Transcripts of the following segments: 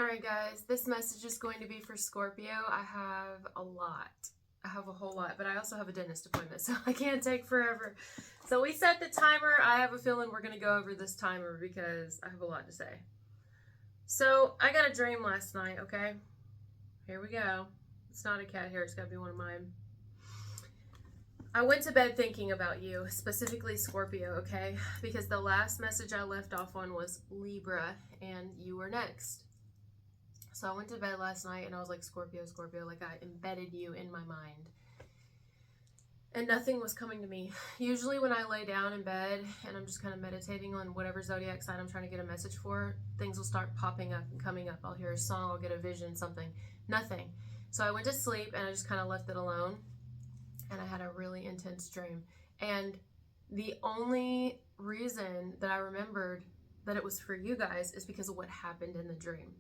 Alright guys, this message is going to be for Scorpio. I have a lot. I have a whole lot, but I also have a dentist appointment, so I can't take forever. So we set the timer. I have a feeling we're going to go over this timer because I have a lot to say. So I got a dream last night, okay? Here we go. It's not a cat hair, it's got to be one of mine. I went to bed thinking about you, specifically Scorpio, okay? Because the last message I left off on was Libra, and you were next. So I went to bed last night and I was like, Scorpio, Scorpio, like I embedded you in my mind. And nothing was coming to me. Usually when I lay down in bed and I'm just kind of meditating on whatever zodiac sign I'm trying to get a message for, things will start popping up and coming up. I'll hear a song, I'll get a vision, something. Nothing. So I went to sleep and I just kind of left it alone. And I had a really intense dream. And the only reason that I remembered that it was for you guys is because of what happened in the dream.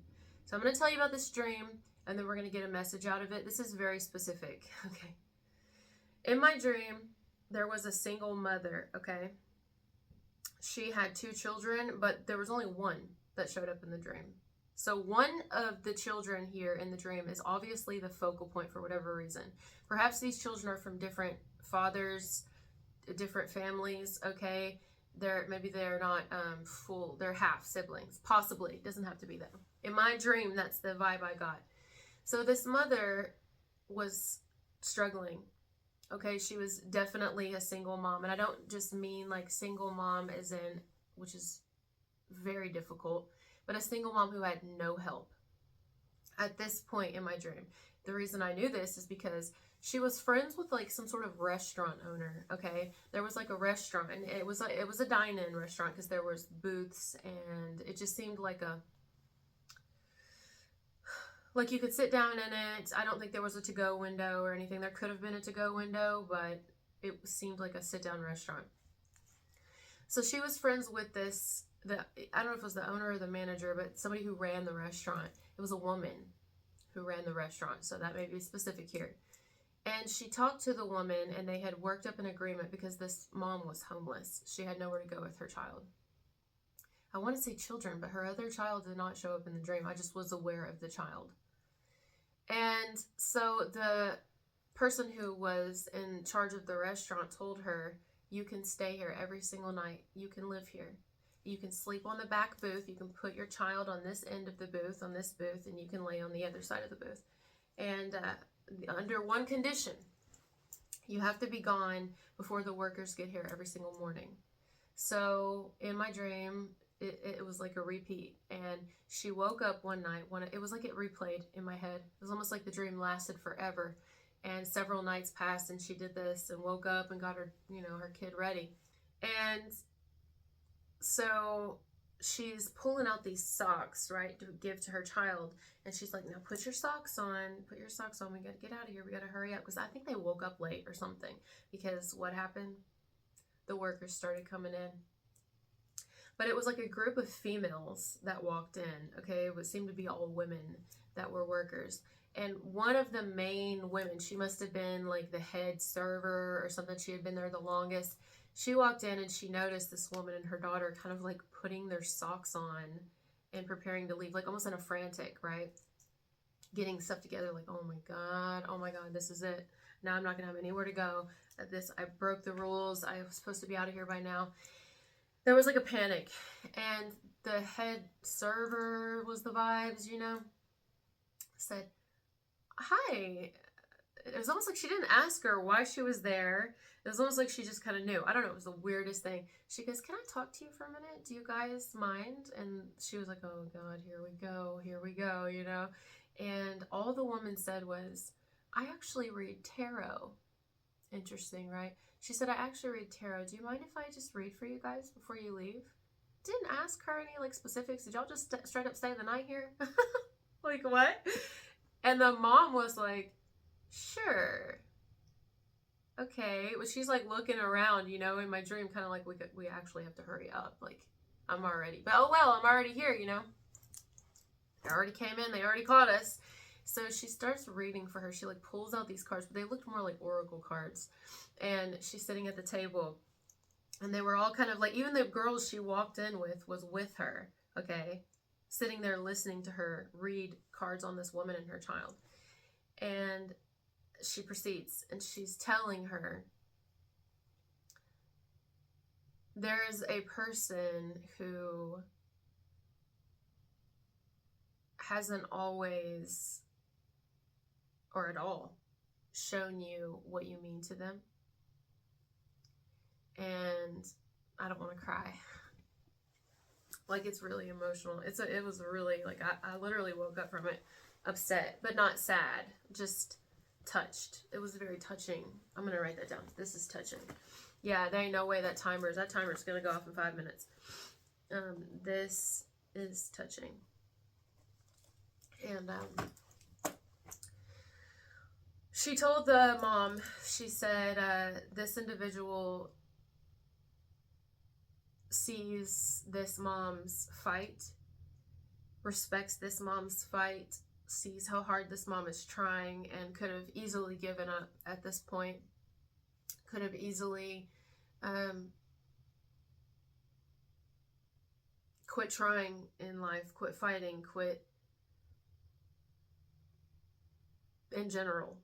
So I'm going to tell you about this dream, and then we're going to get a message out of it. This is very specific, okay? In my dream, there was a single mother, okay? She had 2 children, but there was only one that showed up in the dream. So one of the children here in the dream is obviously the focal point for whatever reason. Perhaps these children are from different fathers, different families, okay? Maybe they're not full, they're half siblings, possibly. It doesn't have to be them. In my dream, that's the vibe I got. So this mother was struggling, okay? She was definitely a single mom, and I don't just mean like single mom as in, which is very difficult, but a single mom who had no help at this point in my dream. The reason I knew this is because she was friends with like some sort of restaurant owner, okay? There was like a restaurant, and it was a dine-in restaurant because there was booths, and it just seemed like you could sit down in it. I don't think there was a to-go window or anything. There could have been a to-go window, but it seemed like a sit-down restaurant. So she was friends with I don't know if it was the owner or the manager, but somebody who ran the restaurant. It was a woman who ran the restaurant, so that may be specific here. And she talked to the woman, and they had worked up an agreement because this mom was homeless. She had nowhere to go with her child. I want to say children, but her other child did not show up in the dream. I just was aware of the child. And so the person who was in charge of the restaurant told her, you can stay here every single night. You can live here. You can sleep on the back booth. You can put your child on this end of the booth, on this booth, and you can lay on the other side of the booth. And under one condition, you have to be gone before the workers get here every single morning. So in my dream, it was like a repeat, and she woke up one night it was like it replayed in my head. It was almost like the dream lasted forever, and several nights passed, and she did this and woke up and got her her kid ready. And so she's pulling out these socks, right, to give to her child. And she's like, now put your socks on. We got to get out of here. We got to hurry up. Because I think they woke up late or something. Because what happened? The workers started coming in. But it was like a group of females that walked in, okay? It seemed to be all women that were workers. And one of the main women, she must have been like the head server or something. She had been there the longest. She walked in and she noticed this woman and her daughter kind of like putting their socks on and preparing to leave, like almost in a frantic, right? Getting stuff together, like, oh my God, this is it. Now I'm not gonna have anywhere to go. I broke the rules. I was supposed to be out of here by now. There was like a panic, and the head server was the vibes, said, hi. It was almost like she didn't ask her why she was there. It was almost like she just kind of knew. I don't know. It was the weirdest thing. She goes, can I talk to you for a minute? Do you guys mind? And she was like, oh God, here we go, And all the woman said was, I actually read tarot. Interesting, right? She said, I actually read tarot. Do you mind if I just read for you guys before you leave? Didn't ask her any like specifics. Did y'all just straight up stay the night here? Like what? And the mom was like, sure. Okay. Well, she's like looking around, in my dream, kind of like we actually have to hurry up. Like I'm already, but oh well, I'm already here, They already came in, they already caught us. So she starts reading for her. She like pulls out these cards, but they looked more like oracle cards. And she's sitting at the table, and they were all kind of like, even the girls she walked in with was with her. Okay. sitting there listening to her read cards on this woman and her child. And she proceeds, and she's telling her, there's a person who hasn't always or at all shown you what you mean to them. And I don't want to cry. Like, it's really emotional. It was really, like, I literally woke up from it upset, but not sad, just touched. It was very touching. I'm going to write that down. This is touching. Yeah, there ain't no way that timer's going to go off in 5 minutes. This is touching. And she told the mom, she said, this individual sees this mom's fight, respects this mom's fight, sees how hard this mom is trying, and could have easily given up at this point, could have easily quit trying in life, quit fighting, quit in general.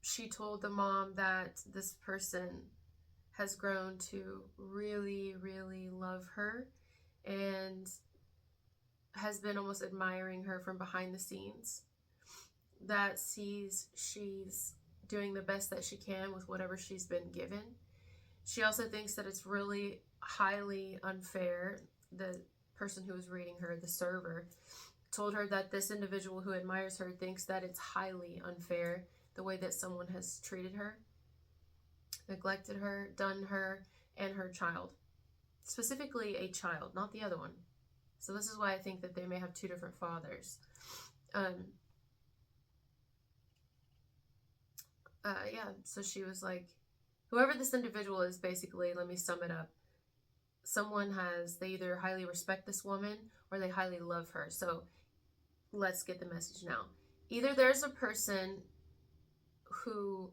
She told the mom that this person has grown to really, really love her and has been almost admiring her from behind the scenes, that sees she's doing the best that she can with whatever she's been given. She also thinks that it's really highly unfair. The person who was reading her, the server, told her that this individual who admires her thinks that it's highly unfair the way that someone has treated her, neglected her, done her, and her child. Specifically a child, not the other one. So this is why I think that they may have two different fathers. Yeah, so she was like, whoever this individual is, basically, let me sum it up. They either highly respect this woman or they highly love her. So let's get the message now. Either there's a person who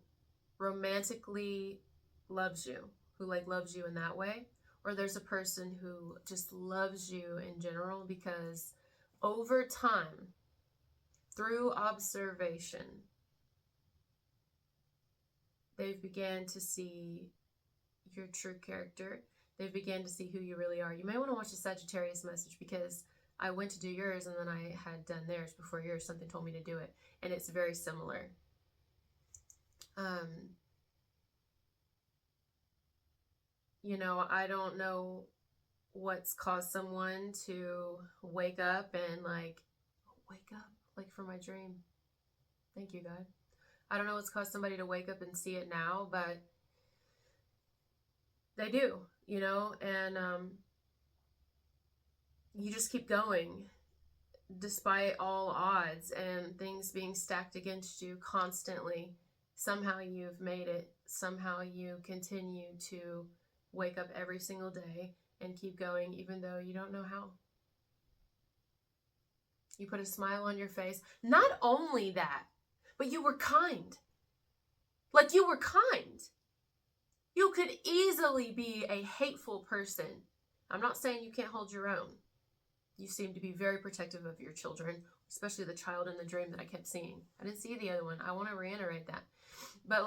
romantically loves you, who loves you in that way, or there's a person who just loves you in general, because over time, through observation, they've began to see your true character. They've began to see who you really are. You may want to watch the Sagittarius message, because I went to do yours and then I had done theirs before yours. Something told me to do it, and it's very similar. You know, I don't know what's caused someone to wake up and from my dream. Thank you, God. I don't know what's caused somebody to wake up and see it now, but they do, you know, and you just keep going despite all odds and things being stacked against you constantly. Somehow you've made it. Somehow you continue to wake up every single day and keep going, even though you don't know how. You put a smile on your face. Not only that, but you were kind. Like, you were kind. You could easily be a hateful person. I'm not saying you can't hold your own. You seem to be very protective of your children, especially the child in the dream that I kept seeing. I didn't see the other one. I want to reiterate that. But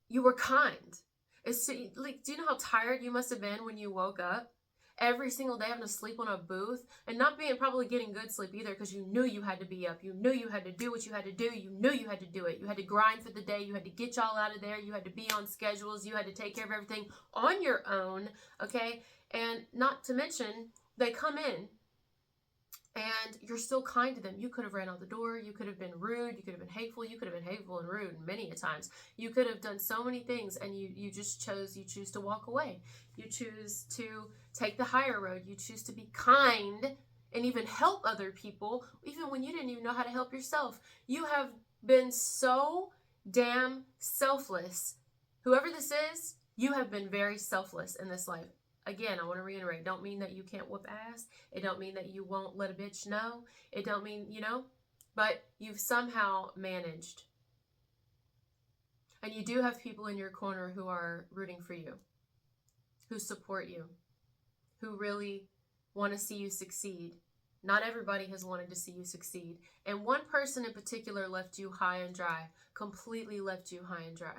you were kind. Do you know how tired you must have been when you woke up? Every single day having to sleep on a booth and not probably getting good sleep either, because you knew you had to be up. You knew you had to do what you had to do. You knew you had to do it. You had to grind for the day. You had to get y'all out of there. You had to be on schedules. You had to take care of everything on your own, okay? And not to mention, they come in and you're still kind to them. You could have ran out the door. You could have been rude. You could have been hateful. You could have been hateful and rude many a times. You could have done so many things, and you choose to walk away. You choose to take the higher road. You choose to be kind and even help other people, even when you didn't even know how to help yourself. You have been so damn selfless. Whoever this is, you have been very selfless in this life. Again, I want to reiterate, don't mean that you can't whoop ass. It don't mean that you won't let a bitch know. It don't mean, but you've somehow managed. And you do have people in your corner who are rooting for you. who support you, who really want to see you succeed. Not everybody has wanted to see you succeed. And one person in particular left you high and dry, completely left you high and dry.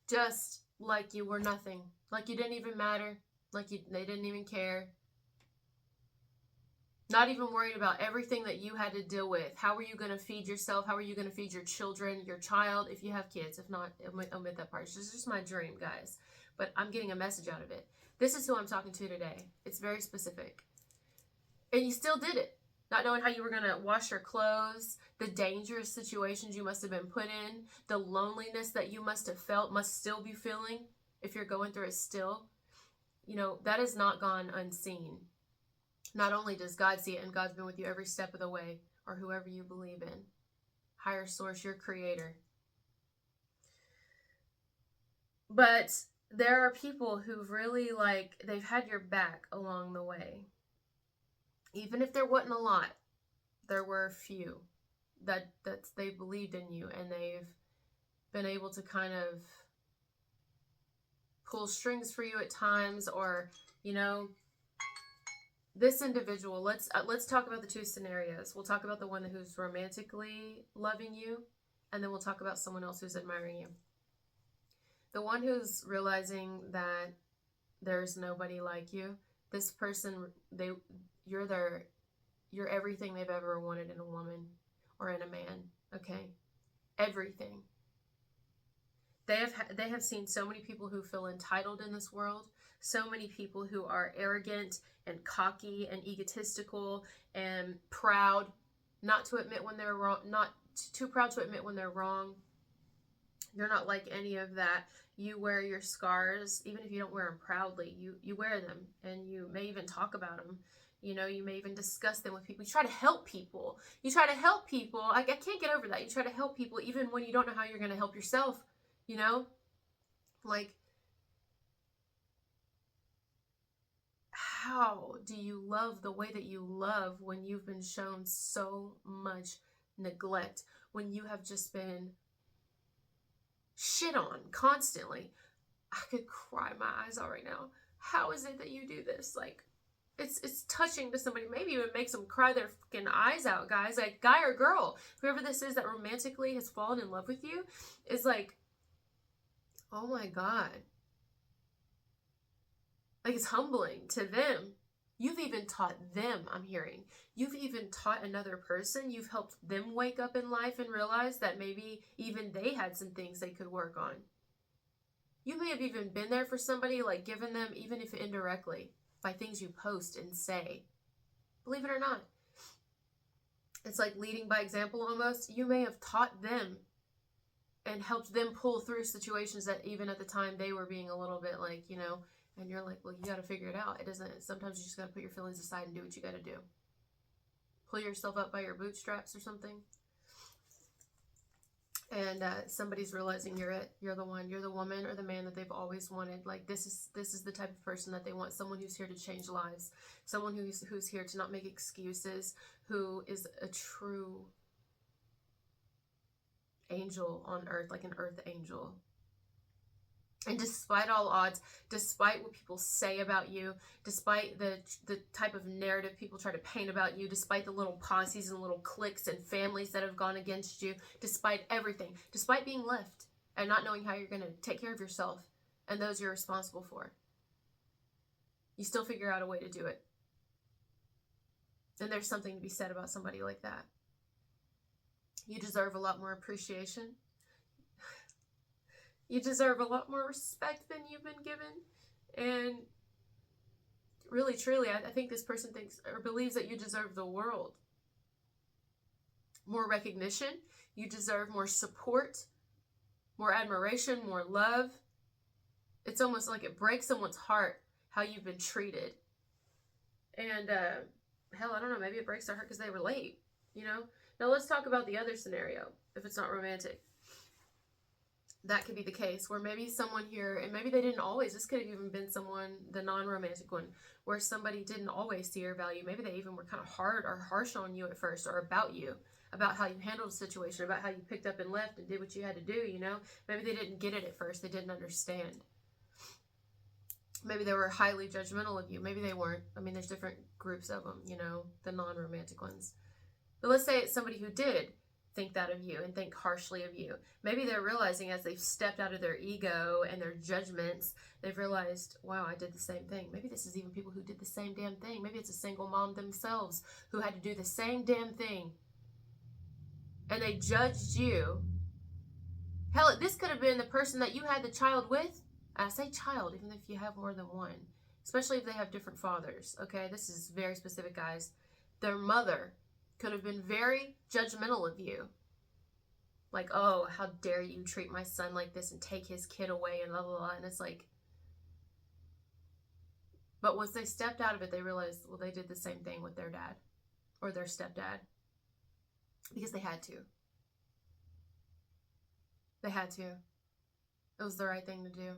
Just like you were nothing, like you didn't even matter, they didn't even care. Not even worried about everything that you had to deal with. How are you going to feed yourself? How are you going to feed your children, your child, if you have kids? If not, omit that part. It's just my dream, guys. But I'm getting a message out of it. This is who I'm talking to today. It's very specific. And you still did it. Not knowing how you were going to wash your clothes, the dangerous situations you must have been put in, the loneliness that you must have felt, must still be feeling if you're going through it still. You know, that has not gone unseen. Not only does God see it, and God's been with you every step of the way, or whoever you believe in, higher source, your creator. But there are people who've really, they've had your back along the way. Even if there wasn't a lot, there were a few that they believed in you, and they've been able to kind of pull strings for you at times, or, you know, this individual, let's talk about the two scenarios. We'll talk about the one who's romantically loving you, and then we'll talk about someone else who's admiring you. The one who's realizing that there's nobody like you, this person, you're everything they've ever wanted in a woman or in a man, okay? Everything. They have seen so many people who feel entitled in this world, so many people who are arrogant and cocky and egotistical and proud, not to admit when they're wrong, not too proud to admit when they're wrong. You're not like any of that. You wear your scars, even if you don't wear them proudly. You wear them, and you may even talk about them. You know, you may even discuss them with people. You try to help people. I can't get over that. You try to help people even when you don't know how you're going to help yourself. You know, like, how do you love the way that you love when you've been shown so much neglect, when you have just been shit on constantly? I could cry my eyes out right now. How is it that you do this? Like, it's touching to somebody. Maybe even makes them cry their fucking eyes out, guys. Like, guy or girl, whoever this is that romantically has fallen in love with you, is like, oh my God. Like, it's humbling to them. You've even taught them, I'm hearing. You've even taught another person. You've helped them wake up in life and realize that maybe even they had some things they could work on. You may have even been there for somebody, like given them, even if indirectly, by things you post and say. Believe it or not. It's like leading by example almost. You may have taught them and helped them pull through situations that even at the time they were being a little bit like, you know, and you're like, well, you got to figure it out. It doesn't, sometimes you just got to put your feelings aside and do what you got to do. Pull yourself up by your bootstraps or something. And somebody's realizing you're it. You're the one. You're the woman or the man that they've always wanted. Like, this is the type of person that they want. Someone who's here to change lives. Someone who's here to not make excuses. Who is a true angel on earth, like an earth angel. And despite all odds, despite what people say about you, despite the type of narrative people try to paint about you, despite the little posses and little cliques and families that have gone against you, despite everything, despite being left and not knowing how you're going to take care of yourself and those you're responsible for, you still figure out a way to do it. And there's something to be said about somebody like that. You deserve a lot more appreciation. You deserve a lot more respect than you've been given. And really, truly, I think this person thinks or believes that you deserve the world. More recognition. You deserve more support, more admiration, more love. It's almost like it breaks someone's heart how you've been treated. And hell, I don't know, maybe it breaks their heart because they were late, you know? Now let's talk about the other scenario, if it's not romantic. That could be the case where maybe someone here, and maybe they didn't always, this could have even been someone, the non-romantic one, where somebody didn't always see your value. Maybe they even were kind of hard or harsh on you at first or about you. about how you handled a situation, about how you picked up and left and did what you had to do, you know? Maybe they didn't get it at first. They didn't understand. Maybe they were highly judgmental of you. Maybe they weren't. I mean, there's different groups of them, you know, the non-romantic ones. But let's say it's somebody who did think that of you and think harshly of you. Maybe they're realizing as they've stepped out of their ego and their judgments, they've realized, wow, I did the same thing. Maybe this is even people who did the same damn thing. Maybe it's a single mom themselves who had to do the same damn thing. And they judged you. Hell, this could have been the person that you had the child with. And I say child, even if you have more than one. Especially if they have different fathers. Okay, this is very specific, guys. Their mother could have been very judgmental of you. Like, oh, how dare you treat my son like this and take his kid away and blah, blah, blah. And it's like, but once they stepped out of it, they realized, well, they did the same thing with their dad or their stepdad because they had to. They had to. It was the right thing to do.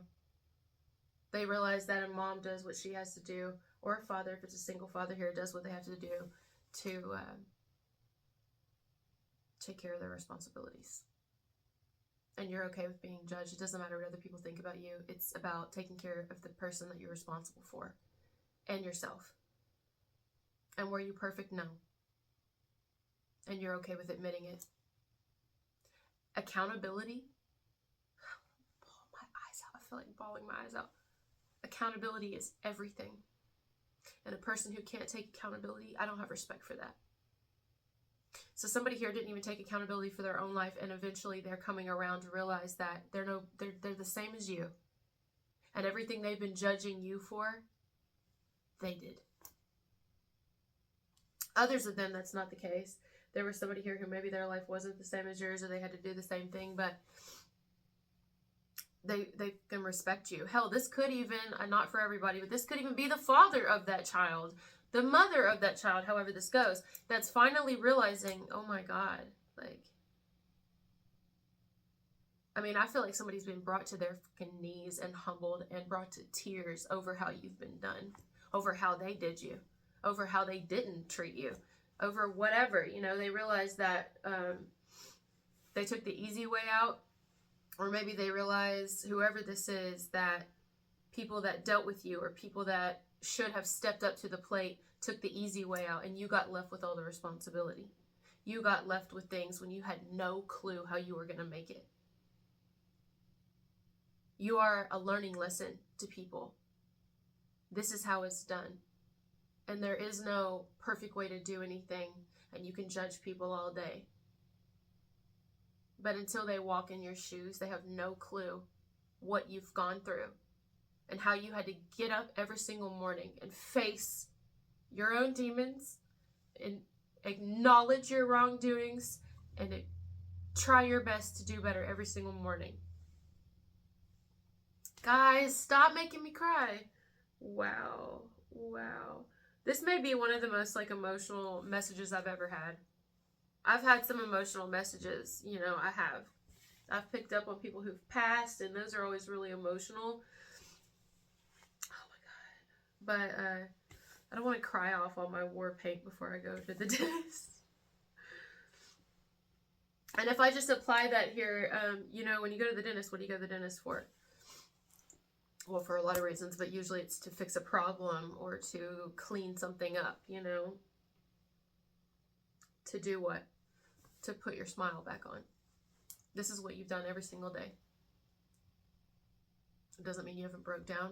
They realized that a mom does what she has to do, or a father, if it's a single father here, does what they have to do to take care of their responsibilities. And you're okay with being judged. It doesn't matter what other people think about you. It's about taking care of the person that you're responsible for and yourself. And were you perfect? No. And you're okay with admitting it. Accountability. My eyes out. I feel like bawling my eyes out. Accountability is everything. And a person who can't take accountability, I don't have respect for that. So somebody here didn't even take accountability for their own life, and eventually they're coming around to realize that they're the same as you. And everything they've been judging you for, they did. Others of them, that's not the case. There was somebody here who maybe their life wasn't the same as yours, or they had to do the same thing, but they can respect you. Hell, this could even, not for everybody, but this could even be the father of that child, the mother of that child, however this goes, that's finally realizing, oh my God, like, I mean, I feel like somebody's been brought to their fucking knees and humbled and brought to tears over how you've been done, over how they did you, over how they didn't treat you, over whatever, you know, they realized that they took the easy way out, or maybe they realize, whoever this is, that people that dealt with you or people that should have stepped up to the plate took the easy way out, and you got left with all the responsibility. You got left with things when you had no clue how you were going to make it. You are a learning lesson to people. This is how it's done. And there is no perfect way to do anything, and you can judge people all day. But until they walk in your shoes, they have no clue what you've gone through and how you had to get up every single morning and face your own demons and acknowledge your wrongdoings and try your best to do better every single morning. Guys, stop making me cry. Wow. This may be one of the most emotional messages I've ever had. I've had some emotional messages, you know, I have. I've picked up on people who've passed, and those are always really emotional. Oh my God. But I don't want to cry off all my war paint before I go to the dentist. And if I just apply that here, you know, when you go to the dentist, what do you go to the dentist for? Well, for a lot of reasons, but usually it's to fix a problem or to clean something up, you know. To do what? To put your smile back on. This is what you've done every single day. It doesn't mean you haven't broke down.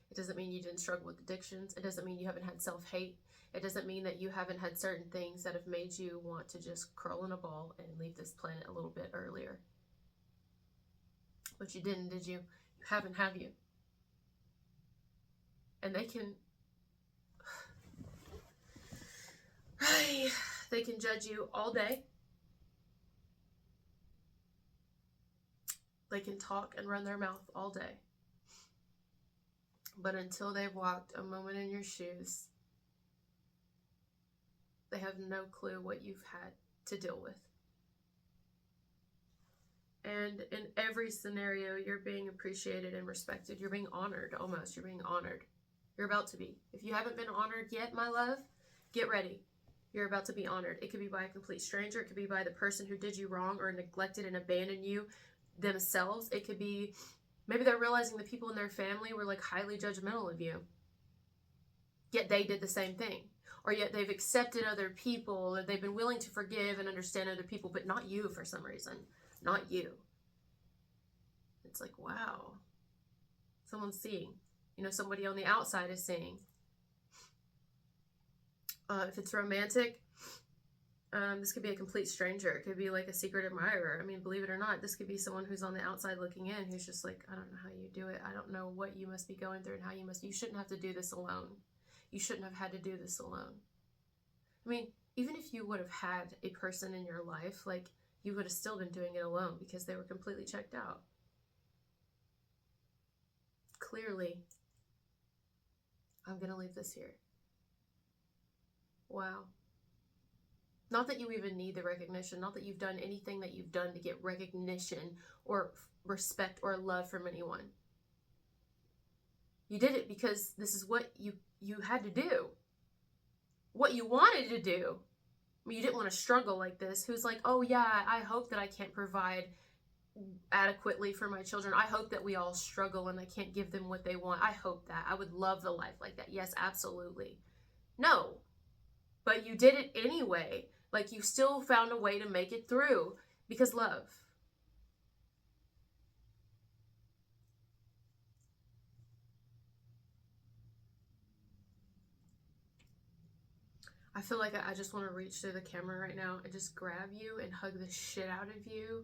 It doesn't mean you didn't struggle with addictions. It doesn't mean you haven't had self-hate. It doesn't mean that you haven't had certain things that have made you want to just curl in a ball and leave this planet a little bit earlier. But you didn't, did you? You haven't, have you? And they can judge you all day. They can talk and run their mouth all day. But until they've walked a moment in your shoes, they have no clue what you've had to deal with. And in every scenario, you're being appreciated and respected. You're being honored, almost. You're being honored. You're about to be. If you haven't been honored yet, my love, get ready. You're about to be honored. It could be by a complete stranger. It could be by the person who did you wrong or neglected and abandoned you themselves. It could be, maybe they're realizing the people in their family were like highly judgmental of you. Yet they did the same thing. Or yet they've accepted other people, or they've been willing to forgive and understand other people, but not you for some reason. Not you. It's like, wow. Someone's seeing. You know, somebody on the outside is seeing. If it's romantic, this could be a complete stranger. It could be like a secret admirer. I mean, believe it or not, this could be someone who's on the outside looking in, who's just like, I don't know how you do it. I don't know what you must be going through and how you shouldn't have to do this alone. You shouldn't have had to do this alone. I mean, even if you would have had a person in your life, like, you would have still been doing it alone because they were completely checked out. Clearly, I'm going to leave this here. Wow. Not that you even need the recognition, not that you've done anything that you've done to get recognition or respect or love from anyone. You did it because this is what you had to do. What you wanted to do. I mean, you didn't want to struggle like this. Who's like, oh yeah, I hope that I can't provide adequately for my children. I hope that we all struggle and I can't give them what they want. I hope that. I would love a life like that. Yes, absolutely. No. But you did it anyway. Like, you still found a way to make it through because love. I feel like I just want to reach through the camera right now and just grab you and hug the shit out of you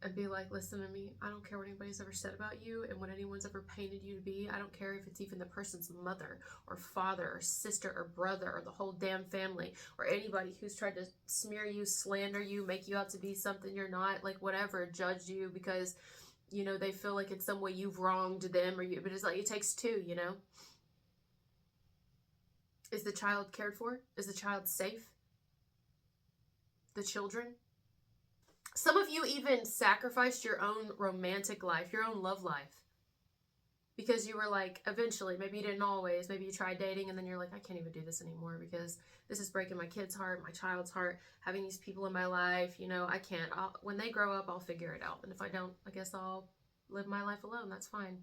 and be like, listen to me. I don't care what anybody's ever said about you and what anyone's ever painted you to be. I don't care if it's even the person's mother or father or sister or brother or the whole damn family or anybody who's tried to smear you, slander you, make you out to be something you're not, like whatever, judge you because, you know, they feel like in some way you've wronged them or you, but it's like, it takes two, you know? Is the child cared for? Is the child safe? The children? Some of you even sacrificed your own romantic life, your own love life. Because you were like, eventually, maybe you didn't always, maybe you tried dating and then you're like, I can't even do this anymore because this is breaking my kid's heart, my child's heart, having these people in my life, you know, I can't. When they grow up, I'll figure it out. And if I don't, I guess I'll live my life alone. That's fine.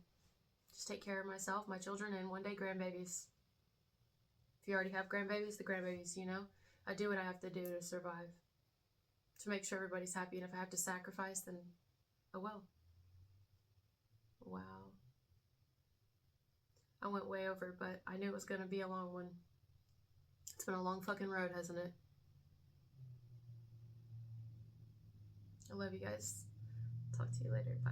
Just take care of myself, my children, and one day grandbabies. If you already have grandbabies, the grandbabies, you know. I do what I have to do to survive. To make sure everybody's happy. And if I have to sacrifice, then oh well. Wow. I went way over, but I knew it was going to be a long one. It's been a long fucking road, hasn't it? I love you guys. Talk to you later. Bye.